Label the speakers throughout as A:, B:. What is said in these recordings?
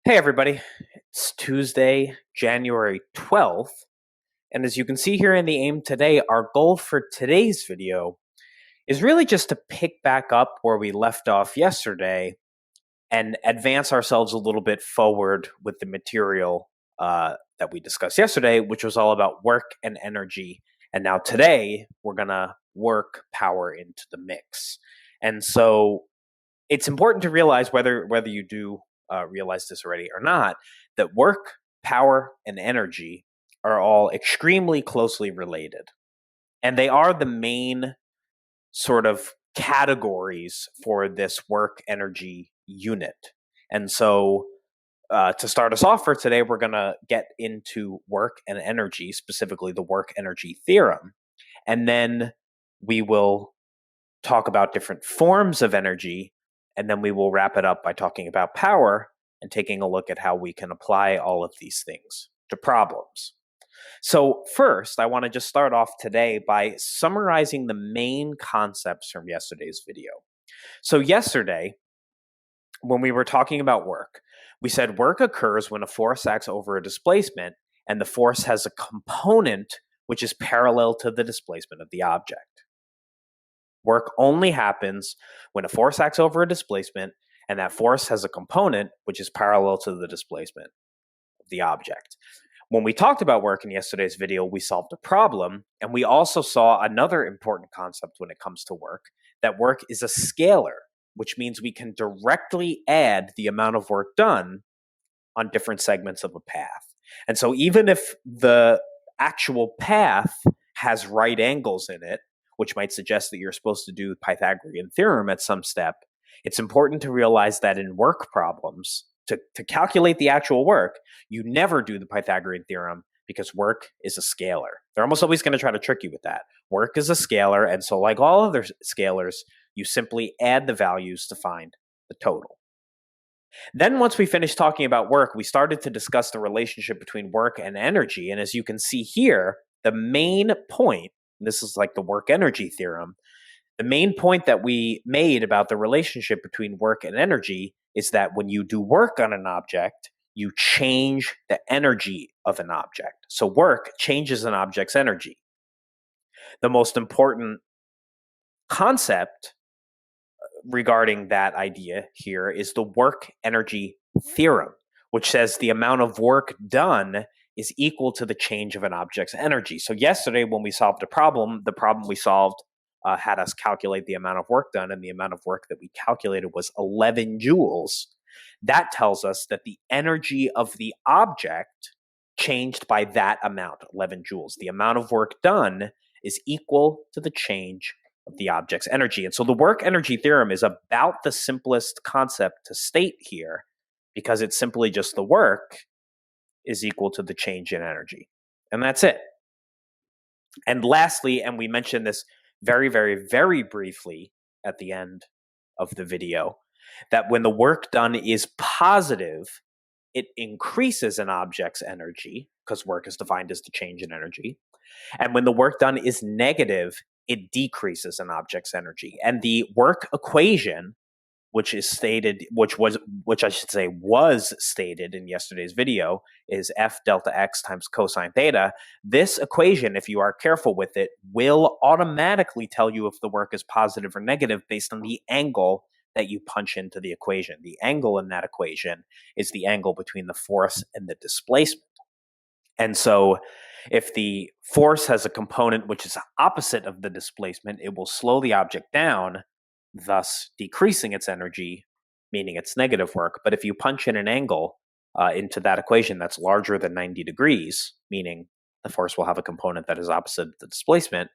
A: Hey everybody, it's Tuesday, January 12th, and as you can see here in the aim today, our goal for today's video is really just to pick back up where we left off yesterday and advance ourselves a little bit forward with the material that we discussed yesterday, which was all about work and energy. And now today, we're going to work power into the mix. And so it's important to realize whether you do realize this already or not, that work, power, and energy are all extremely closely related. And they are the main sort of categories for this work energy unit. And so to start us off for today, we're going to get into work and energy, specifically the work energy theorem. And then we will talk about different forms of energy. And then we will wrap it up by talking about power and taking a look at how we can apply all of these things to problems. So first, I want to just start off today by summarizing the main concepts from yesterday's video. So yesterday, when we were talking about work, we said work occurs when a force acts over a displacement and the force has a component which is parallel to the displacement of the object. Work only happens when a force acts over a displacement and that force has a component which is parallel to the displacement of the object. When we talked about work in yesterday's video, we solved a problem, and we also saw another important concept when it comes to work, that work is a scalar, which means we can directly add the amount of work done on different segments of a path. And so even if the actual path has right angles in it, which might suggest that you're supposed to do the Pythagorean theorem at some step, it's important to realize that in work problems, to calculate the actual work, you never do the Pythagorean theorem because work is a scalar. They're almost always going to try to trick you with that. Work is a scalar, and so like all other scalars, you simply add the values to find the total. Then once we finished talking about work, we started to discuss the relationship between work and energy, and as you can see here, the main point, this is like the work energy theorem, the main point that we made about the relationship between work and energy is that when you do work on an object, you change the energy of an object. So work changes an object's energy. The most important concept regarding that idea here is the work energy theorem, which says the amount of work done is equal to the change of an object's energy. So yesterday when we solved the problem we solved had us calculate the amount of work done, and the amount of work that we calculated was 11 joules. That tells us that the energy of the object changed by that amount, 11 joules. The amount of work done is equal to the change of the object's energy. And so the work energy theorem is about the simplest concept to state here, because it's simply just the work is equal to the change in energy. And that's it. And lastly, and we mentioned this very, very, very briefly at the end of the video, that when the work done is positive, it increases an object's energy, because work is defined as the change in energy. And when the work done is negative, it decreases an object's energy. And the work equation, which is stated, which I should say was stated in yesterday's video, is F delta X times cosine theta. This equation, if you are careful with it, will automatically tell you if the work is positive or negative based on the angle that you punch into the equation. The angle in that equation is the angle between the force and the displacement. And so if the force has a component which is opposite of the displacement, it will slow the object down, thus decreasing its energy, meaning it's negative work. But if you punch in an angle into that equation that's larger than 90 degrees, meaning the force will have a component that is opposite of the displacement,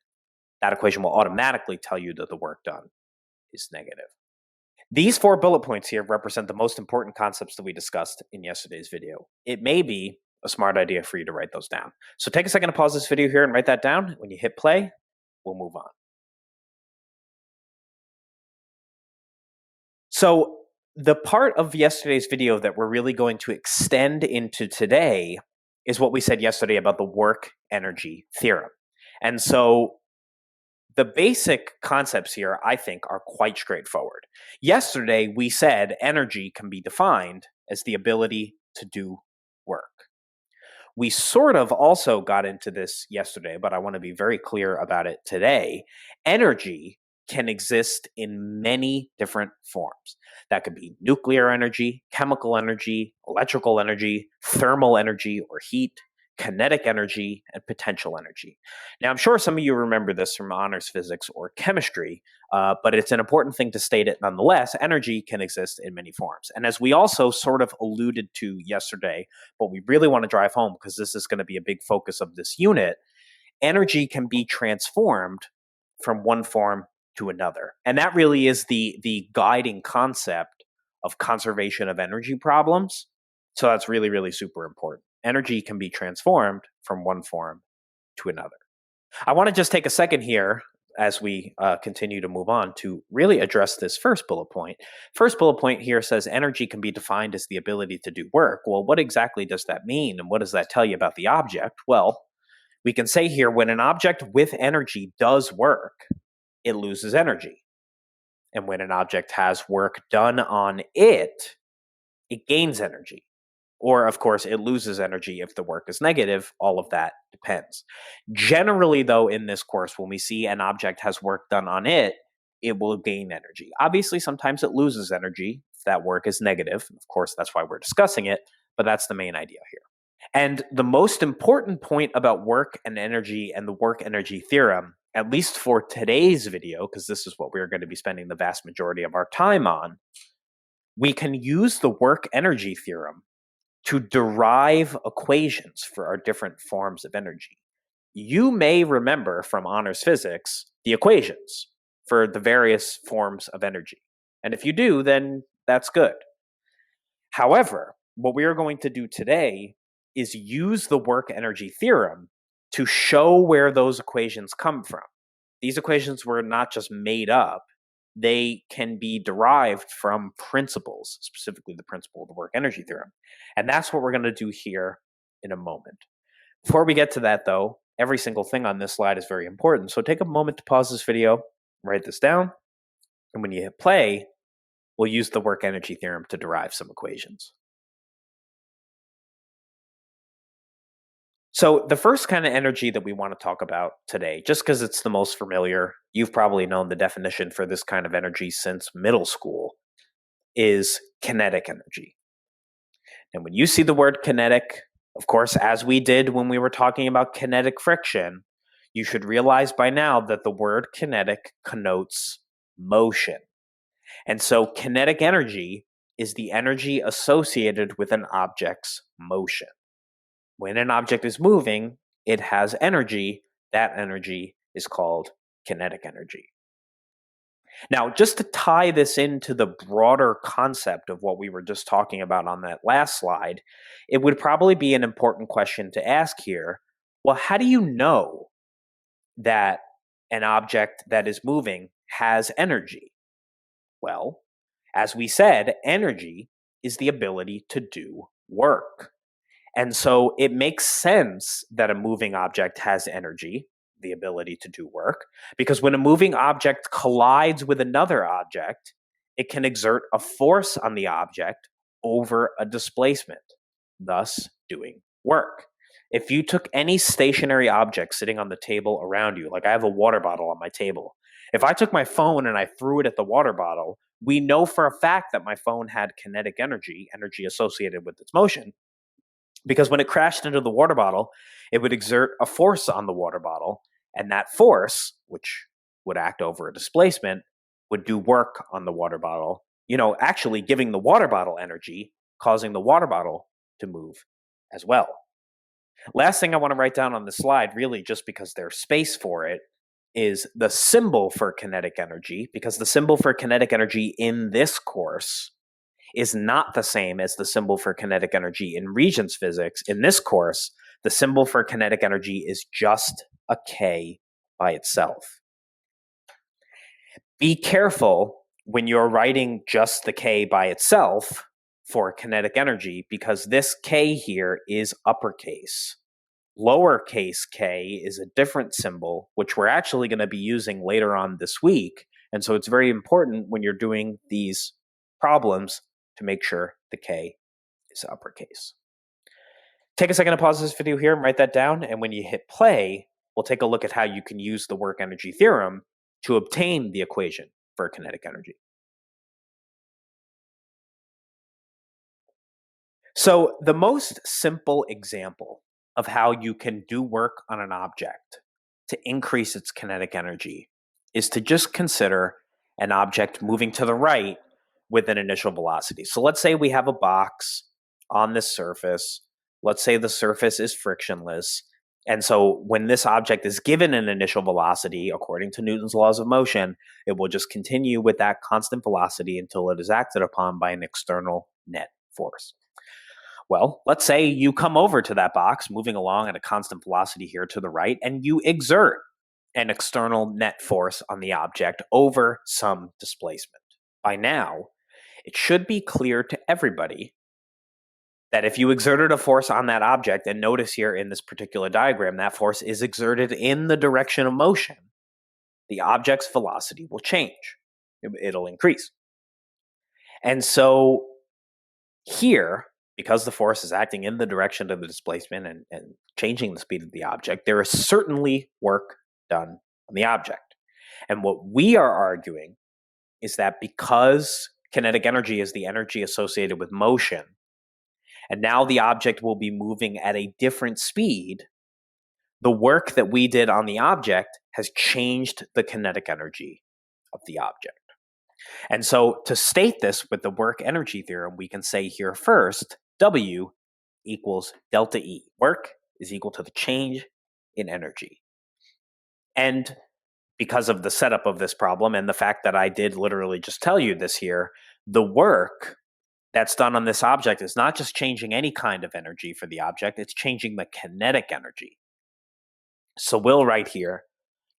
A: that equation will automatically tell you that the work done is negative. These 4 bullet points here represent the most important concepts that we discussed in yesterday's video. It may be a smart idea for you to write those down. So take a second to pause this video here and write that down. When you hit play, we'll move on. So the part of yesterday's video that we're really going to extend into today is what we said yesterday about the work energy theorem. And so the basic concepts here, I think, are quite straightforward. Yesterday, we said energy can be defined as the ability to do work. We sort of also got into this yesterday, but I want to be very clear about it today. Energy can exist in many different forms. That could be nuclear energy, chemical energy, electrical energy, thermal energy or heat, kinetic energy, and potential energy. Now, I'm sure some of you remember this from honors physics or chemistry, but it's an important thing to state it nonetheless. Energy can exist in many forms. And as we also sort of alluded to yesterday, but we really want to drive home because this is going to be a big focus of this unit, energy can be transformed from one form to another. And that really is the guiding concept of conservation of energy problems. So that's really, really super important. Energy can be transformed from one form to another. I want to just take a second here as we continue to move on to really address this first bullet point. First bullet point here says energy can be defined as the ability to do work. Well, what exactly does that mean? And what does that tell you about the object? Well, we can say here when an object with energy does work, it loses energy. And when an object has work done on it, it gains energy. Or, of course, it loses energy if the work is negative. All of that depends. Generally, though, in this course, when we see an object has work done on it, it will gain energy. Obviously, sometimes it loses energy if that work is negative. Of course, that's why we're discussing it, but that's the main idea here. And the most important point about work and energy and the work-energy theorem, at least for today's video, because this is what we're going to be spending the vast majority of our time on, we can use the work-energy theorem to derive equations for our different forms of energy. You may remember from honors physics the equations for the various forms of energy. And if you do, then that's good. However, what we are going to do today is use the work-energy theorem to show where those equations come from. These equations were not just made up. They can be derived from principles, specifically the principle of the work-energy theorem. And that's what we're going to do here in a moment. Before we get to that, though, every single thing on this slide is very important. So take a moment to pause this video, write this down, and when you hit play, we'll use the work-energy theorem to derive some equations. So the first kind of energy that we want to talk about today, just because it's the most familiar, you've probably known the definition for this kind of energy since middle school, is kinetic energy. And when you see the word kinetic, of course, as we did when we were talking about kinetic friction, you should realize by now that the word kinetic connotes motion. And so kinetic energy is the energy associated with an object's motion. When an object is moving, it has energy. That energy is called kinetic energy. Now, just to tie this into the broader concept of what we were just talking about on that last slide, it would probably be an important question to ask here. Well, how do you know that an object that is moving has energy? Well, as we said, energy is the ability to do work. And so it makes sense that a moving object has energy, the ability to do work, because when a moving object collides with another object, it can exert a force on the object over a displacement, thus doing work. If you took any stationary object sitting on the table around you, like I have a water bottle on my table, if I took my phone and I threw it at the water bottle, we know for a fact that my phone had kinetic energy, energy associated with its motion, because when it crashed into the water bottle, it would exert a force on the water bottle, and that force, which would act over a displacement, would do work on the water bottle, actually giving the water bottle energy, causing the water bottle to move as well. Last thing I want to write down on the slide, really just because there's space for it, is the symbol for kinetic energy, because the symbol for kinetic energy in this course is not the same as the symbol for kinetic energy in Regents physics. In this course, the symbol for kinetic energy is just a K by itself. Be careful when you're writing just the K by itself for kinetic energy, because this K here is uppercase. Lowercase k is a different symbol, which we're actually going to be using later on this week. And so it's very important when you're doing these problems to make sure the K is uppercase. Take a second to pause this video here and write that down, and when you hit play, we'll take a look at how you can use the work energy theorem to obtain the equation for kinetic energy. So the most simple example of how you can do work on an object to increase its kinetic energy is to just consider an object moving to the right with an initial velocity. So let's say we have a box on this surface. Let's say the surface is frictionless. And so when this object is given an initial velocity, according to Newton's laws of motion, it will just continue with that constant velocity until it is acted upon by an external net force. Well, let's say you come over to that box, moving along at a constant velocity here to the right, and you exert an external net force on the object over some displacement. By now, it should be clear to everybody that if you exerted a force on that object, and notice here in this particular diagram, that force is exerted in the direction of motion, the object's velocity will change. It'll increase. And so here, because the force is acting in the direction of the displacement and changing the speed of the object, there is certainly work done on the object. And what we are arguing is that because kinetic energy is the energy associated with motion, and now the object will be moving at a different speed, the work that we did on the object has changed the kinetic energy of the object. And so to state this with the work energy theorem, we can say here first, W equals delta E. Work is equal to the change in energy. And because of the setup of this problem and the fact that I did literally just tell you this here, the work that's done on this object is not just changing any kind of energy for the object, it's changing the kinetic energy. So we'll write here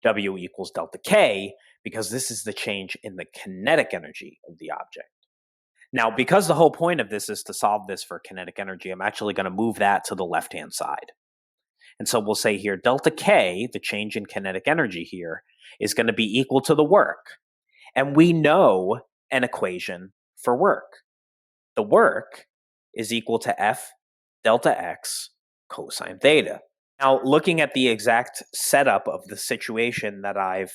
A: W equals delta K, because this is the change in the kinetic energy of the object. Now, because the whole point of this is to solve this for kinetic energy, I'm actually going to move that to the left-hand side. And so we'll say here delta K, the change in kinetic energy here, is going to be equal to the work. And we know an equation for work. The work is equal to F delta X cosine theta. Now, looking at the exact setup of the situation that I've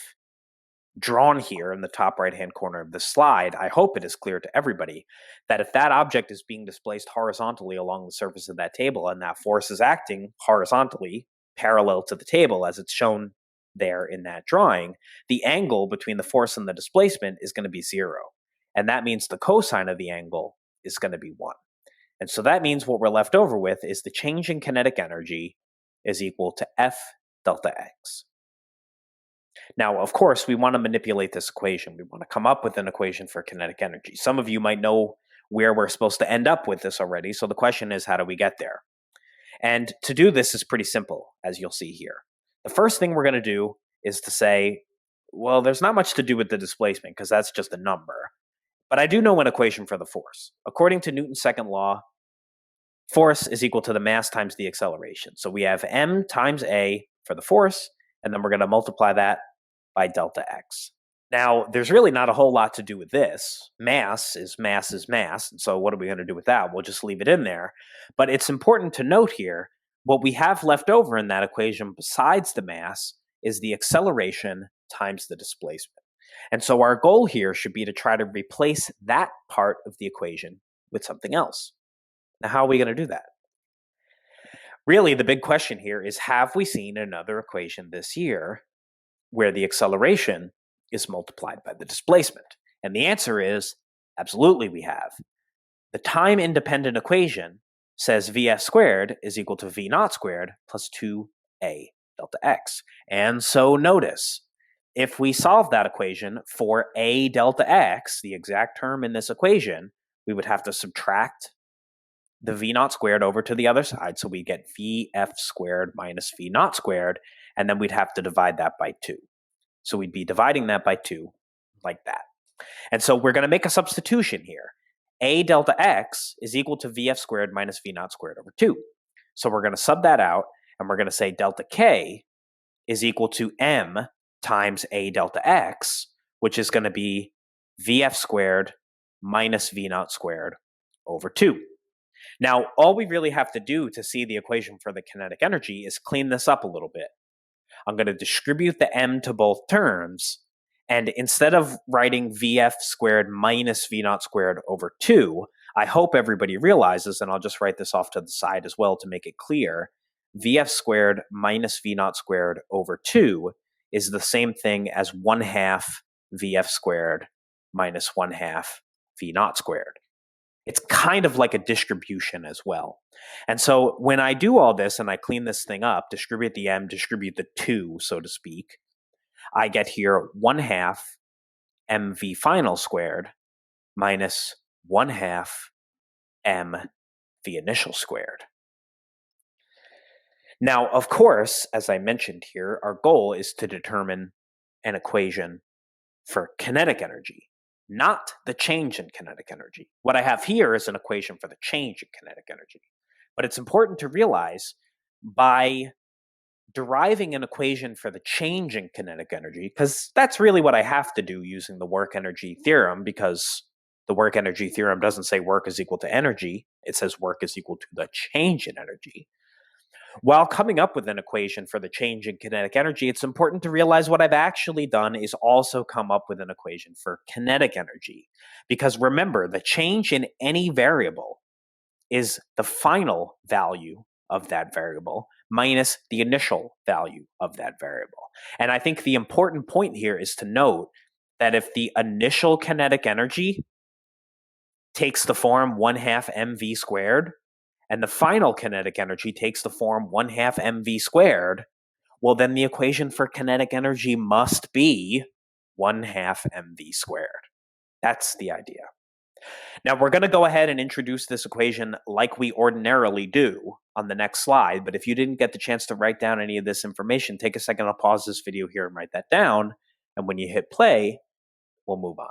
A: drawn here in the top right-hand corner of this slide, I hope it is clear to everybody that if that object is being displaced horizontally along the surface of that table and that force is acting horizontally parallel to the table as it's shown there in that drawing, the angle between the force and the displacement is going to be 0. And that means the cosine of the angle is going to be 1. And so that means what we're left over with is the change in kinetic energy is equal to F delta X. Now, of course, we want to manipulate this equation. We want to come up with an equation for kinetic energy. Some of you might know where we're supposed to end up with this already, so the question is, how do we get there? And to do this is pretty simple, as you'll see here. The first thing we're going to do is to say, well, there's not much to do with the displacement, because that's just a number. But I do know an equation for the force. According to Newton's second law, force is equal to the mass times the acceleration. So we have m times a for the force, and then we're going to multiply that by delta x. Now, there's really not a whole lot to do with this. Mass is mass, and so what are we going to do with that? We'll just leave it in there. But it's important to note here, what we have left over in that equation besides the mass is the acceleration times the displacement. And so our goal here should be to try to replace that part of the equation with something else. Now, how are we going to do that? Really, the big question here is, have we seen another equation this year where the acceleration is multiplied by the displacement? And the answer is, absolutely we have. The time-independent equation says Vf squared is equal to V naught squared plus 2a delta x. And so notice, if we solve that equation for a delta x, the exact term in this equation, we would have to subtract the V naught squared over to the other side. So we get Vf squared minus V naught squared, and then we'd have to divide that by 2. So we'd be dividing that by 2 like that. And so we're going to make a substitution here. A delta x is equal to Vf squared minus V naught squared over 2. So we're going to sub that out, and we're going to say delta k is equal to m times a delta x, which is going to be Vf squared minus V naught squared over 2. Now, all we really have to do to see the equation for the kinetic energy is clean this up a little bit. I'm going to distribute the m to both terms, and instead of writing Vf squared minus V naught squared over 2, I hope everybody realizes, and I'll just write this off to the side as well to make it clear, Vf squared minus V naught squared over 2 is the same thing as 1/2 Vf squared minus 1/2 V naught squared. It's kind of like a distribution as well. And so when I do all this and I clean this thing up, distribute the m, distribute the 2, so to speak, I get here 1/2 mv final squared minus 1/2 m v initial squared. Now, of course, as I mentioned here, our goal is to determine an equation for kinetic energy, not the change in kinetic energy. What I have here is an equation for the change in kinetic energy. But it's important to realize by deriving an equation for the change in kinetic energy, because that's really what I have to do using the work energy theorem, because the work energy theorem doesn't say work is equal to energy, it says work is equal to the change in energy. While coming up with an equation for the change in kinetic energy, it's important to realize what I've actually done is also come up with an equation for kinetic energy. Because remember, the change in any variable is the final value of that variable minus the initial value of that variable. And I think the important point here is to note that if the initial kinetic energy takes the form 1/2 mv squared, and the final kinetic energy takes the form 1/2 mv squared, well, then the equation for kinetic energy must be 1/2 mv squared. That's the idea. Now, we're going to go ahead and introduce this equation like we ordinarily do on the next slide, but if you didn't get the chance to write down any of this information, take a second to pause this video here and write that down, and when you hit play, we'll move on.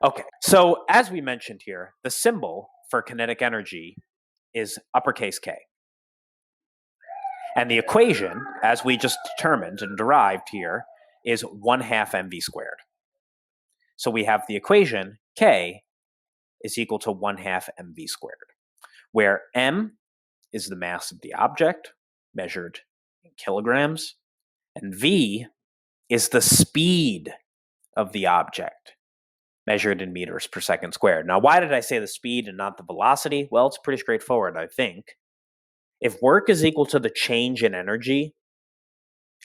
A: Okay, so as we mentioned here, the symbol for kinetic energy is uppercase K. And the equation, as we just determined and derived here, is 1/2 mv squared. So we have the equation K is equal to 1/2 mv squared, where m is the mass of the object measured in kilograms, and v is the speed of the object measured in meters per second squared. Now, why did I say the speed and not the velocity? Well, it's pretty straightforward, I think. If work is equal to the change in energy,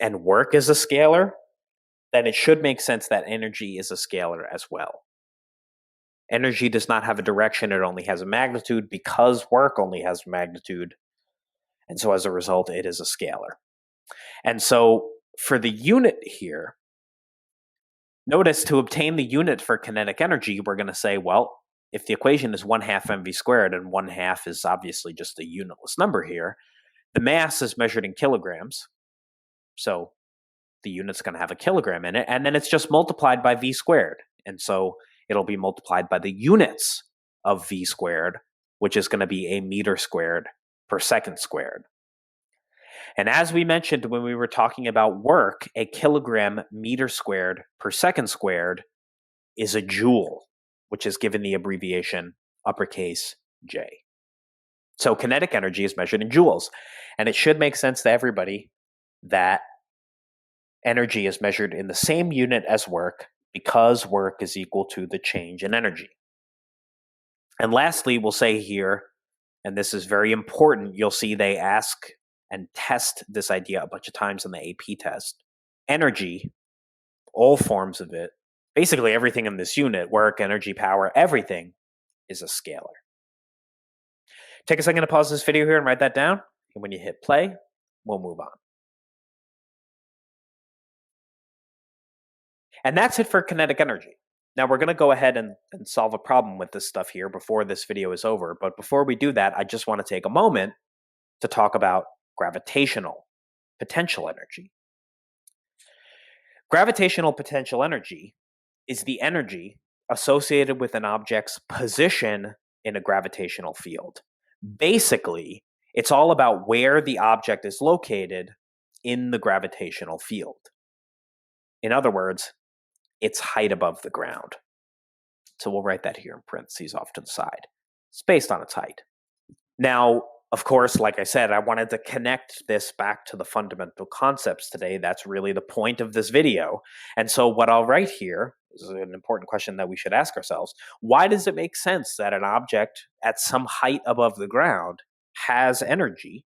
A: and work is a scalar, then it should make sense that energy is a scalar as well. Energy does not have a direction, it only has a magnitude because work only has magnitude. And so as a result, it is a scalar. And so for the unit here, notice to obtain the unit for kinetic energy, we're going to say, well, if the equation is 1/2 mv squared, and 1/2 is obviously just a unitless number here, the mass is measured in kilograms. So the unit's going to have a kilogram in it, and then it's just multiplied by v squared. And so it'll be multiplied by the units of v squared, which is going to be a meter squared per second squared. And as we mentioned when we were talking about work, a kilogram meter squared per second squared is a joule, which is given the abbreviation uppercase J. So kinetic energy is measured in joules. And it should make sense to everybody that energy is measured in the same unit as work because work is equal to the change in energy. And lastly, we'll say here, and this is very important, you'll see they ask and test this idea a bunch of times in the AP test. Energy, all forms of it, basically everything in this unit, work, energy, power, everything is a scalar. Take a second to pause this video here and write that down. And when you hit play, we'll move on. And that's it for kinetic energy. Now we're going to go ahead and solve a problem with this stuff here before this video is over. But before we do that, I just want to take a moment to talk about gravitational potential energy. Gravitational potential energy is the energy associated with an object's position in a gravitational field. Basically, it's all about where the object is located in the gravitational field. In other words, its height above the ground. So we'll write that here in parentheses off to the side. It's based on its height. Now, of course, like I said, I wanted to connect this back to the fundamental concepts today. That's really the point of this video. And so what I'll write here is an important question that we should ask ourselves. Why does it make sense that an object at some height above the ground has energy?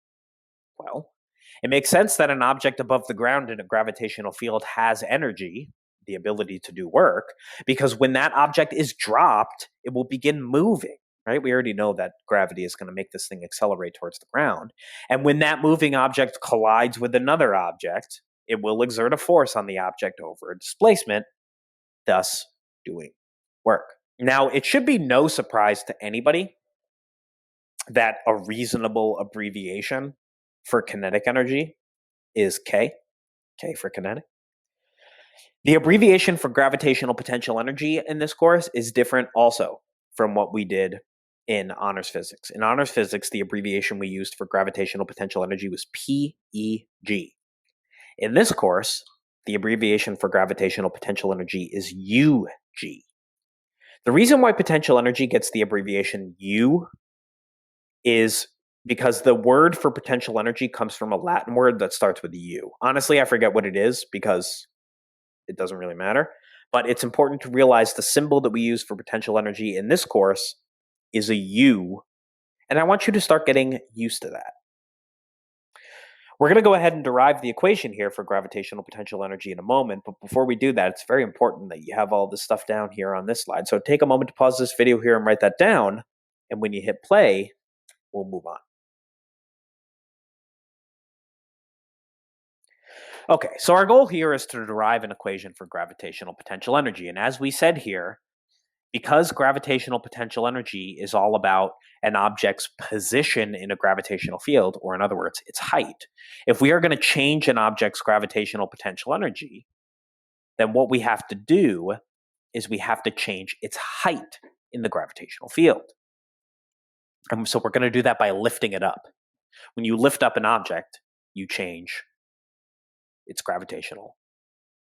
A: Well, it makes sense that an object above the ground in a gravitational field has energy, the ability to do work, because when that object is dropped, it will begin moving, right? We already know that gravity is going to make this thing accelerate towards the ground. And when that moving object collides with another object, it will exert a force on the object over a displacement, thus doing work. Now, it should be no surprise to anybody that a reasonable abbreviation for kinetic energy is K for kinetic. The abbreviation for gravitational potential energy in this course is different also from what we did in honors physics. In honors physics, the abbreviation we used for gravitational potential energy was PEG. In this course, the abbreviation for gravitational potential energy is UG. The reason why potential energy gets the abbreviation U is because the word for potential energy comes from a Latin word that starts with U. Honestly, I forget what it is because it doesn't really matter. But it's important to realize the symbol that we use for potential energy in this course is a U, and I want you to start getting used to that. We're going to go ahead and derive the equation here for gravitational potential energy in a moment, but before we do that, it's very important that you have all this stuff down here on this slide. So take a moment to pause this video here and write that down, and when you hit play, we'll move on. Okay, so our goal here is to derive an equation for gravitational potential energy. And as we said here, because gravitational potential energy is all about an object's position in a gravitational field, or in other words, its height, if we are going to change an object's gravitational potential energy, then what we have to do is we have to change its height in the gravitational field. And so we're going to do that by lifting it up. When you lift up an object, you change its gravitational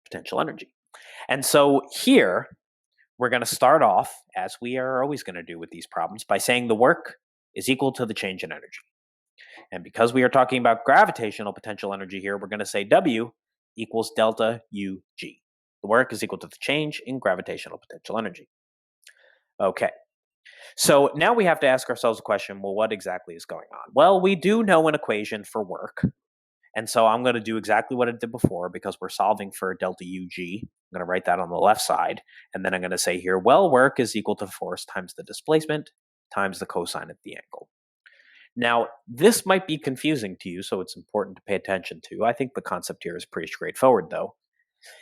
A: potential energy. And so here, we're going to start off, as we are always going to do with these problems, by saying the work is equal to the change in energy. And because we are talking about gravitational potential energy here, we're going to say W equals delta UG. The work is equal to the change in gravitational potential energy. Okay. So now we have to ask ourselves a question, well, what exactly is going on? Well, we do know an equation for work. And so I'm going to do exactly what I did before because we're solving for delta UG. I'm going to write that on the left side. And then I'm going to say here, well, work is equal to force times the displacement times the cosine of the angle. Now, this might be confusing to you, so it's important to pay attention to. I think the concept here is pretty straightforward, though.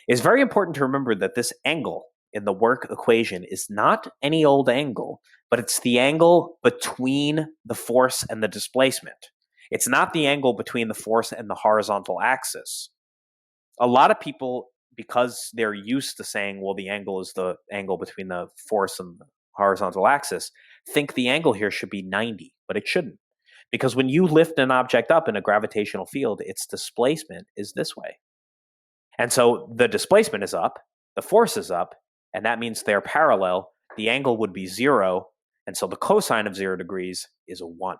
A: It's very important to remember that this angle in the work equation is not any old angle, but it's the angle between the force and the displacement. It's not the angle between the force and the horizontal axis. A lot of people, because they're used to saying, well, the angle is the angle between the force and the horizontal axis, think the angle here should be 90, but it shouldn't. Because when you lift an object up in a gravitational field, its displacement is this way. And so the displacement is up, the force is up, and that means they're parallel. The angle would be 0, and so the cosine of 0 degrees is a 1.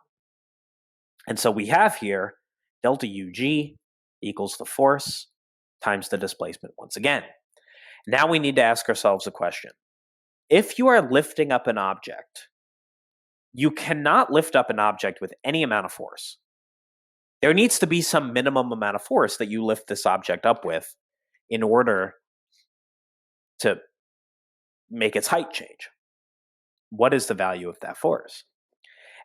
A: And so we have here delta UG equals the force times the displacement once again. Now we need to ask ourselves a question. If you are lifting up an object, you cannot lift up an object with any amount of force. There needs to be some minimum amount of force that you lift this object up with in order to make its height change. What is the value of that force?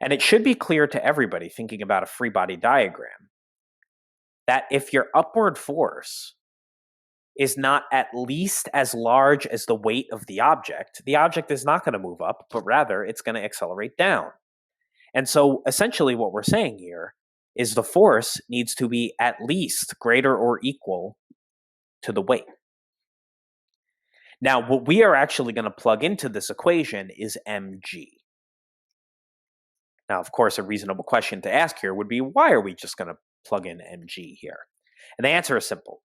A: And it should be clear to everybody thinking about a free body diagram that if your upward force is not at least as large as the weight of the object is not going to move up, but rather it's going to accelerate down. And so essentially what we're saying here is the force needs to be at least greater or equal to the weight. Now, what we are actually going to plug into this equation is mg. Now, of course, a reasonable question to ask here would be, why are we just going to plug in mg here? And the answer is simple.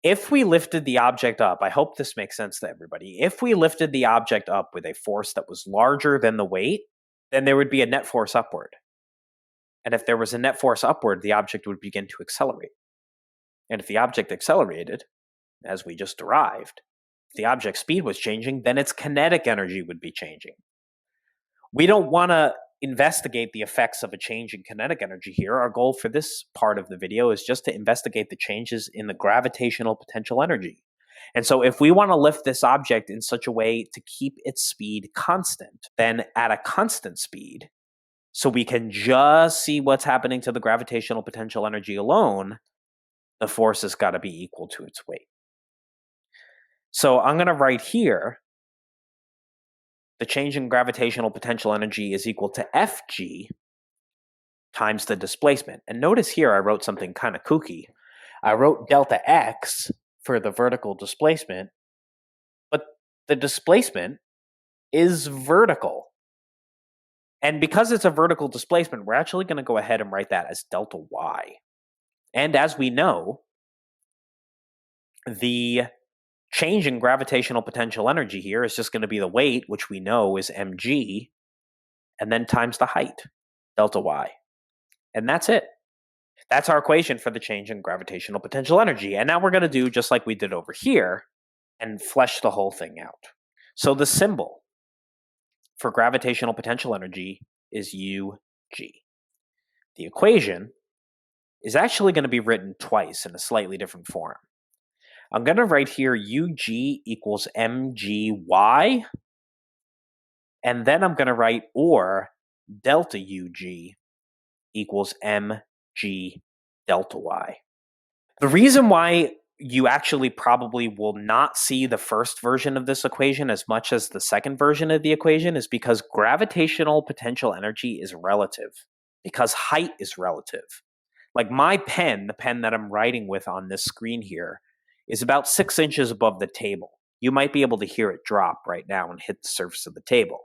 A: If we lifted the object up, I hope this makes sense to everybody. If we lifted the object up with a force that was larger than the weight, then there would be a net force upward. And if there was a net force upward, the object would begin to accelerate. And if the object accelerated, as we just derived, if the object's speed was changing, then its kinetic energy would be changing. We don't want to investigate the effects of a change in kinetic energy here. Our goal for this part of the video is just to investigate the changes in the gravitational potential energy. And so if we want to lift this object in such a way to keep its speed constant, then at a constant speed, so we can just see what's happening to the gravitational potential energy alone, the force has got to be equal to its weight. So I'm going to write here, the change in gravitational potential energy is equal to Fg times the displacement. And notice here I wrote something kind of kooky. I wrote delta x for the vertical displacement, but the displacement is vertical. And because it's a vertical displacement, we're actually going to go ahead and write that as delta y. And as we know, the change in gravitational potential energy here is just going to be the weight, which we know is mg, and then times the height, delta y. And that's it. That's our equation for the change in gravitational potential energy. And now we're going to do just like we did over here and flesh the whole thing out. So the symbol for gravitational potential energy is Ug. The equation is actually going to be written twice in a slightly different form. I'm going to write here Ug equals mgy, and then I'm going to write or delta Ug equals mg delta y. The reason why you actually probably will not see the first version of this equation as much as the second version of the equation is because gravitational potential energy is relative, because height is relative. Like my pen, the pen that I'm writing with on this screen here, is about 6 inches above the table. You might be able to hear it drop right now and hit the surface of the table.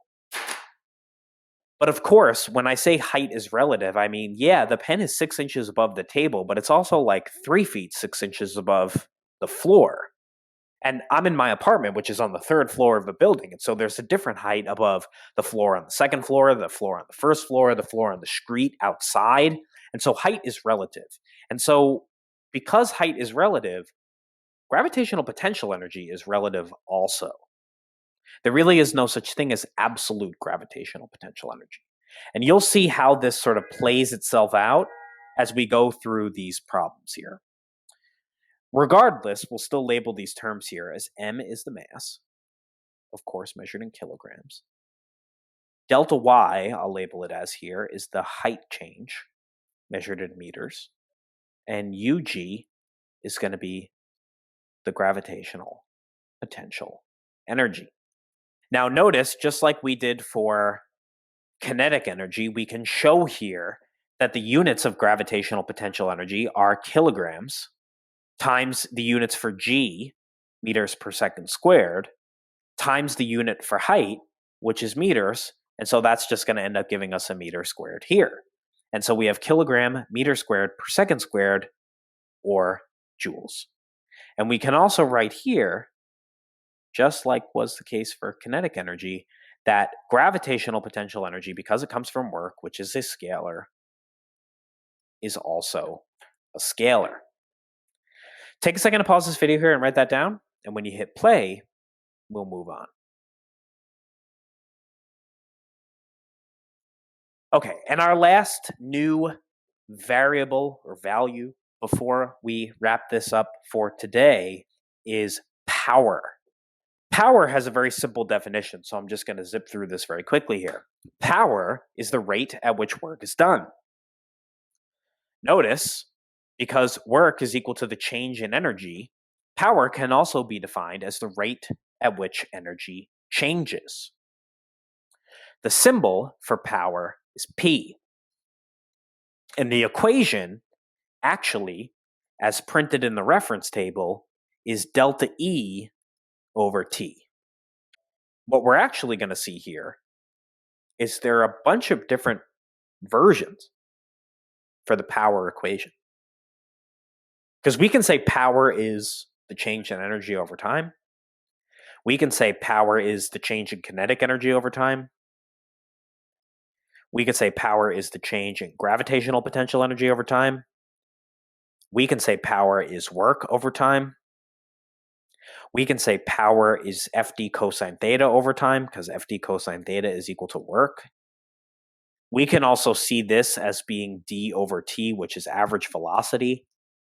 A: But of course, when I say height is relative, I mean, yeah, the pen is 6 inches above the table, but it's also like 3 feet 6 inches above the floor. And I'm in my apartment, which is on the 3rd floor of a building. And so there's a different height above the floor on the 2nd floor, the floor on the 1st floor, the floor on the street outside. And so height is relative. And so because height is relative, gravitational potential energy is relative also. There really is no such thing as absolute gravitational potential energy. And you'll see how this sort of plays itself out as we go through these problems here. Regardless, we'll still label these terms here as m is the mass, of course measured in kilograms. Delta y, I'll label it as here, is the height change, measured in meters. And Ug is going to be the gravitational potential energy. Now notice, just like we did for kinetic energy, we can show here that the units of gravitational potential energy are kilograms times the units for g, meters per second squared, times the unit for height, which is meters, and so that's just going to end up giving us a meter squared here. And so we have kilogram meter squared per second squared, or joules. And we can also write here, just like was the case for kinetic energy, that gravitational potential energy, because it comes from work, which is a scalar, is also a scalar. Take a second to pause this video here and write that down, and when you hit play, we'll move on. Okay, and our last new variable or value before we wrap this up for today is power. Power has a very simple definition, so I'm just going to zip through this very quickly here. Power is the rate at which work is done. Notice, because work is equal to the change in energy, power can also be defined as the rate at which energy changes. The symbol for power is P. And the equation, actually, as printed in the reference table, is delta E over T. What we're actually going to see here is there are a bunch of different versions for the power equation. Because we can say power is the the change in energy over time. We can say power is the change in kinetic energy over time. We could say power is the change in gravitational potential energy over time. We can say power is work over time. We can say power is FD cosine theta over time because FD cosine theta is equal to work. We can also see this as being d over t, which is average velocity,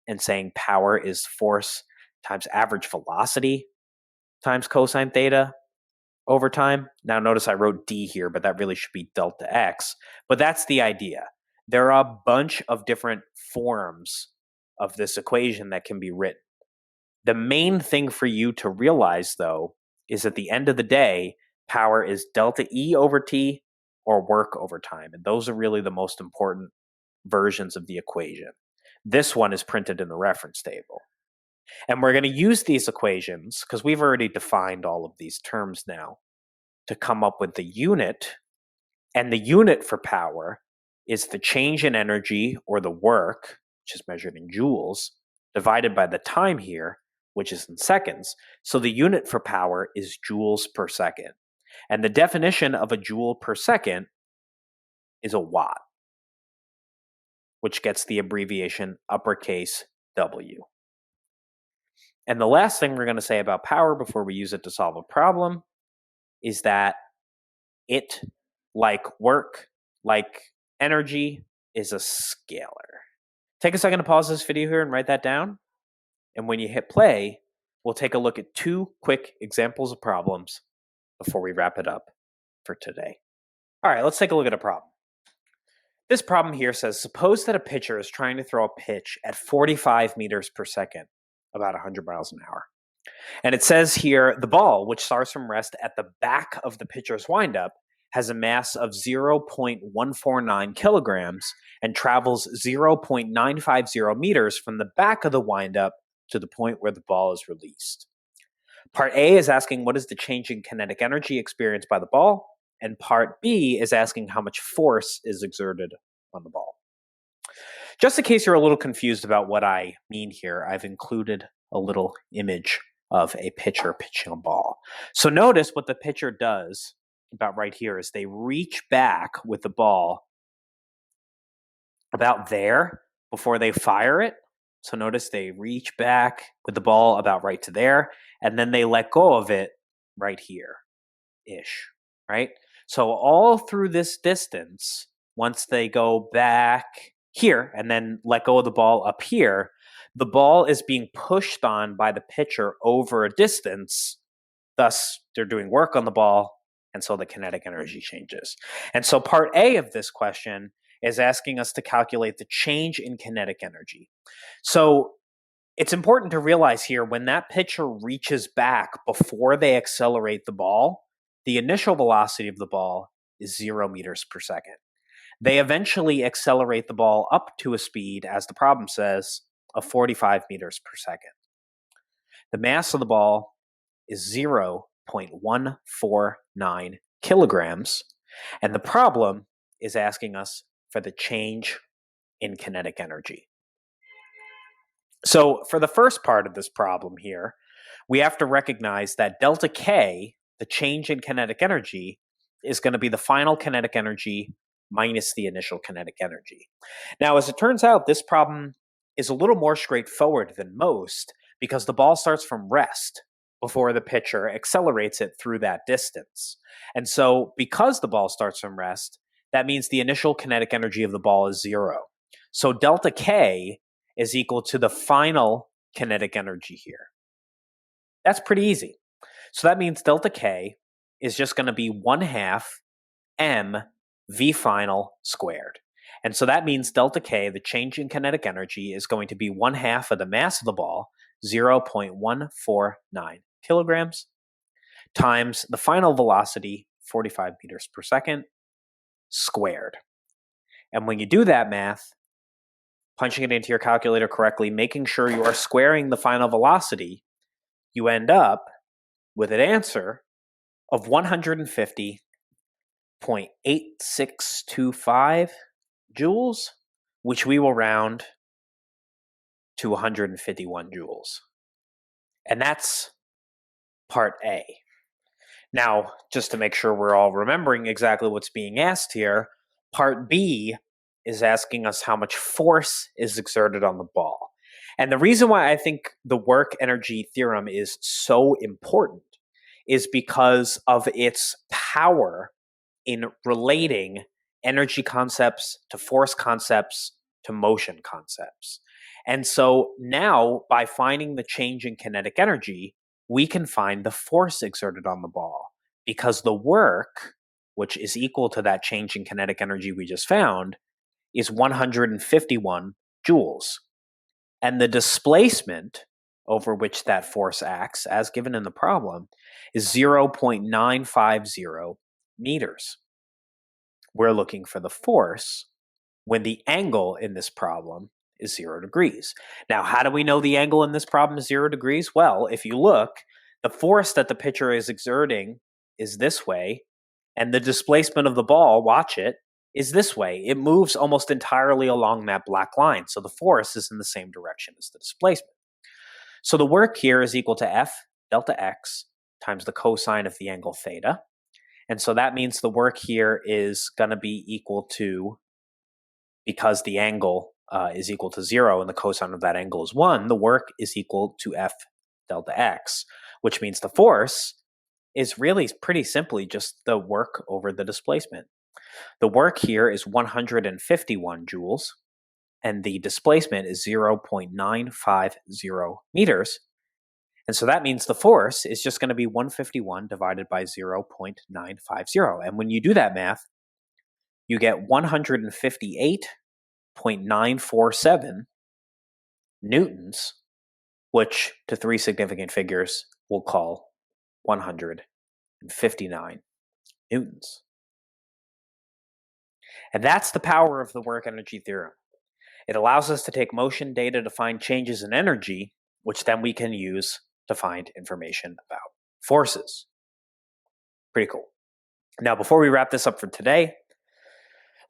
A: and saying power is force times average velocity times cosine theta over time. Now notice I wrote d here, but that really should be delta x. But that's the idea. There are a bunch of different forms of this equation that can be written. The main thing for you to realize, though, is at the end of the day, power is delta E over T or work over time. And those are really the most important versions of the equation. This one is printed in the reference table. And we're going to use these equations, because we've already defined all of these terms now, to come up with the unit. And the unit for power is the change in energy, or the work, which is measured in joules, divided by the time here, which is in seconds. So the unit for power is joules per second. And the definition of a joule per second is a watt, which gets the abbreviation uppercase W. And the last thing we're going to say about power before we use it to solve a problem is that it, like work, like energy, is a scalar. Take a second to pause this video here and write that down. And when you hit play, we'll take a look at two quick examples of problems before we wrap it up for today. All right, let's take a look at a problem. This problem here says, suppose that a pitcher is trying to throw a pitch at 45 meters per second, about 100 miles an hour. And it says here, the ball, which starts from rest at the back of the pitcher's windup, has a mass of 0.149 kilograms and travels 0.950 meters from the back of the windup to the point where the ball is released. Part A is asking what is the change in kinetic energy experienced by the ball, and part B is asking how much force is exerted on the ball. Just in case you're a little confused about what I mean here, I've included a little image of a pitcher pitching a ball. So notice what the pitcher does about right here is they reach back with the ball about there before they fire it. So notice they reach back with the ball about right to there, and then they let go of it right here-ish, right? So all through this distance, once they go back here and then let go of the ball up here, the ball is being pushed on by the pitcher over a distance. Thus, they're doing work on the ball, and so the kinetic energy changes. And so part A of this question is asking us to calculate the change in kinetic energy. So it's important to realize here, when that pitcher reaches back before they accelerate the ball, the initial velocity of the ball is 0 meters per second. They eventually accelerate the ball up to a speed, as the problem says, of 45 meters per second. The mass of the ball is 0.149 kilograms, and the problem is asking us for the change in kinetic energy. So for the first part of this problem here, we have to recognize that delta K, the change in kinetic energy, is going to be the final kinetic energy minus the initial kinetic energy. Now, as it turns out, this problem is a little more straightforward than most because the ball starts from rest before the pitcher accelerates it through that distance. And so because the ball starts from rest, that means the initial kinetic energy of the ball is 0. So delta K is equal to the final kinetic energy here. That's pretty easy. So that means delta K is just going to be 1/2 m v final squared. And so that means delta K, the change in kinetic energy, is going to be 1/2 of the mass of the ball, 0.149 kilograms, times the final velocity, 45 meters per second, squared. And when you do that math, punching it into your calculator correctly, making sure you are squaring the final velocity, you end up with an answer of 150.8625 joules, which we will round to 151 joules. And that's part A. Now, just to make sure we're all remembering exactly what's being asked here, part B is asking us how much force is exerted on the ball. And the reason why I think the work energy theorem is so important is because of its power in relating energy concepts to force concepts to motion concepts. And so now, by finding the change in kinetic energy, we can find the force exerted on the ball, because the work, which is equal to that change in kinetic energy we just found, is 151 joules. And the displacement over which that force acts, as given in the problem, is 0.950 meters. We're looking for the force when the angle in this problem is 0 degrees. Now, how do we know the angle in this problem is 0 degrees? Well, if you look, the force that the pitcher is exerting is this way, and the displacement of the ball, watch it, is this way. It moves almost entirely along that black line, so the force is in the same direction as the displacement. So the work here is equal to F delta x times the cosine of the angle theta. And so that means the work here is going to be equal to, because the angle is equal to 0 and the cosine of that angle is 1, the work is equal to F delta x, which means the force is really pretty simply just the work over the displacement. The work here is 151 joules, and the displacement is 0.950 meters. And so that means the force is just going to be 151 divided by 0.950. And when you do that math, you get 158.947 newtons, which to three significant figures we'll call 159 newtons. And that's the power of the work energy theorem. It allows us to take motion data to find changes in energy, which then we can use to find information about forces. Pretty cool. Now, before we wrap this up for today,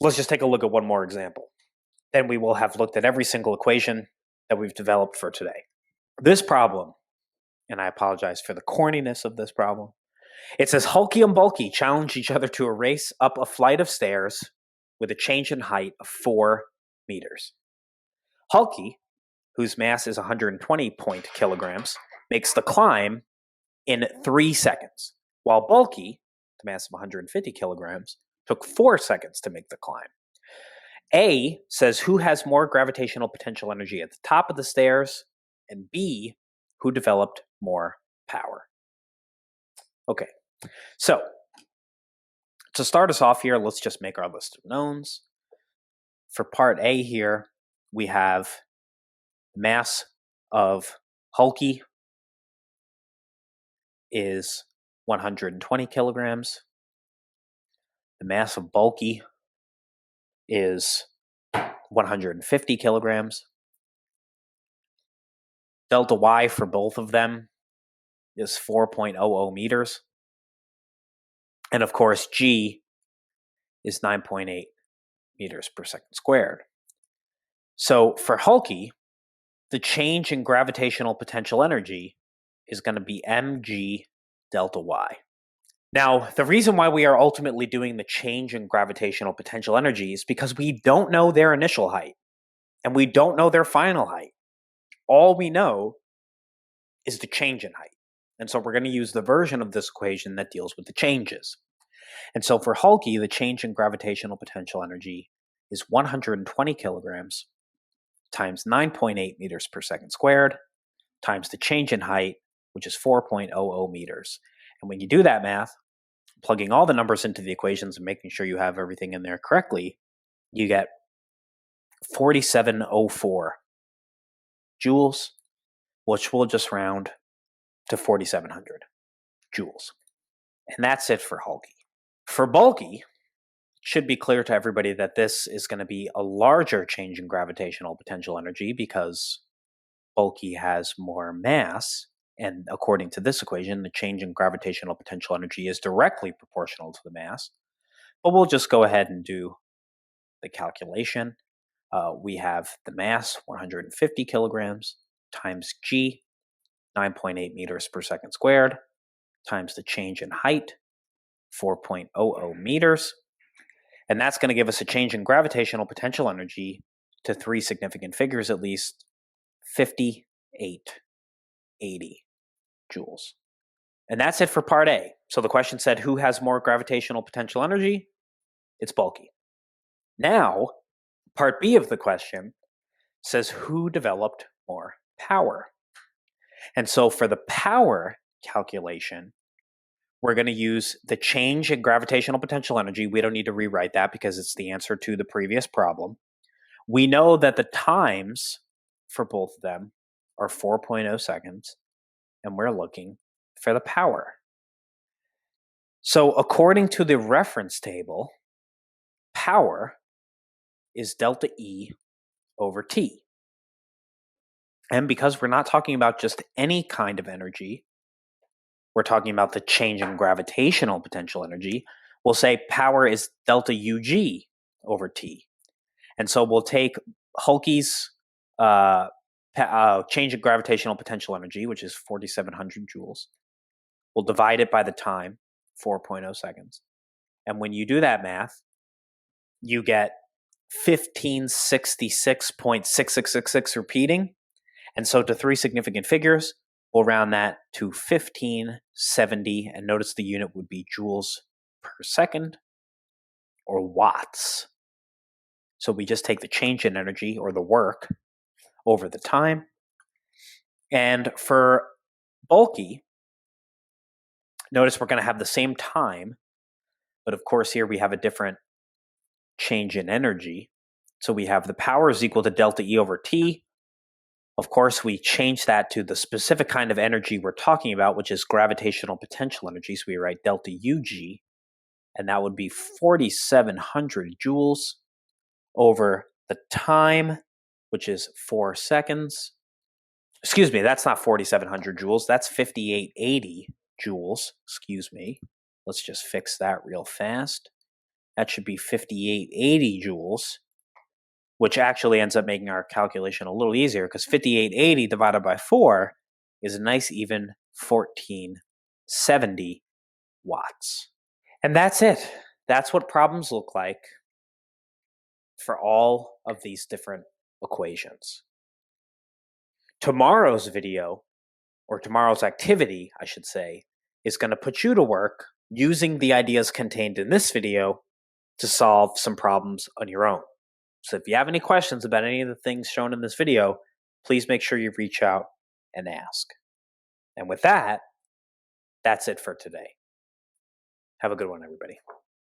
A: let's just take a look at one more example. Then we will have looked at every single equation that we've developed for today. This problem, and I apologize for the corniness of this problem, it says Hulky and Bulky challenge each other to a race up a flight of stairs with a change in height of 4 meters. Hulky, whose mass is 120 kilograms, makes the climb in 3 seconds, while Bulky, the mass of 150 kilograms, took 4 seconds to make the climb. A says who has more gravitational potential energy at the top of the stairs, and B, who developed more power. Okay, so to start us off here, let's just make our list of knowns. For part A here, we have mass of Hulky is 120 kilograms. The mass of Bulky is 150 kilograms. Delta Y for both of them is 4.00 meters. And of course, G is 9.8 meters per second squared. So for Hulky, the change in gravitational potential energy is going to be mg delta Y. Now, the reason why we are ultimately doing the change in gravitational potential energy is because we don't know their initial height, and we don't know their final height. All we know is the change in height. And so we're going to use the version of this equation that deals with the changes. And so for Hulky, the change in gravitational potential energy is 120 kilograms times 9.8 meters per second squared times the change in height, which is 4.00 meters. And when you do that math, plugging all the numbers into the equations and making sure you have everything in there correctly, you get 4704 joules, which we'll just round to 4,700 joules. And that's it for Hulky. For Bulky, it should be clear to everybody that this is going to be a larger change in gravitational potential energy because Bulky has more mass, and according to this equation, the change in gravitational potential energy is directly proportional to the mass. But we'll just go ahead and do the calculation. We have the mass, 150 kilograms, times G, 9.8 meters per second squared, times the change in height, 4.00 meters. And that's going to give us a change in gravitational potential energy to three significant figures at least, 5880 joules. And that's it for part A. So the question said, who has more gravitational potential energy? It's bulky. Now, part B of the question says, who developed more power? And so for the power calculation, we're going to use the change in gravitational potential energy. We don't need to rewrite that because it's the answer to the previous problem. We know that the times for both of them are 4.0 seconds, and we're looking for the power. So according to the reference table, power is delta E over T. And because we're not talking about just any kind of energy, we're talking about the change in gravitational potential energy, we'll say power is delta UG over T. And so we'll take Hulke's change in gravitational potential energy, which is 4,700 joules. We'll divide it by the time, 4.0 seconds. And when you do that math, you get 1566.6666 repeating. And so to three significant figures, we'll round that to 1570. And notice the unit would be joules per second or watts. So we just take the change in energy or the work over the time. And for bulky, notice we're going to have the same time, but of course here we have a different change in energy. So we have the power is equal to delta E over T. Of course, we change that to the specific kind of energy we're talking about, which is gravitational potential energy. So we write delta UG, and that would be 4,700 joules over the time, which is 4 seconds. Excuse me, that's not 4,700 joules. That's 5,880 joules. Excuse me. Let's just fix that real fast. That should be 5,880 joules, which actually ends up making our calculation a little easier because 5,880 divided by 4 is a nice even 1,470 watts. And that's it. That's what problems look like for all of these different equations. Tomorrow's video, or tomorrow's activity, I should say, is going to put you to work using the ideas contained in this video to solve some problems on your own. So if you have any questions about any of the things shown in this video, please make sure you reach out and ask. And with that, that's it for today. Have a good one, everybody.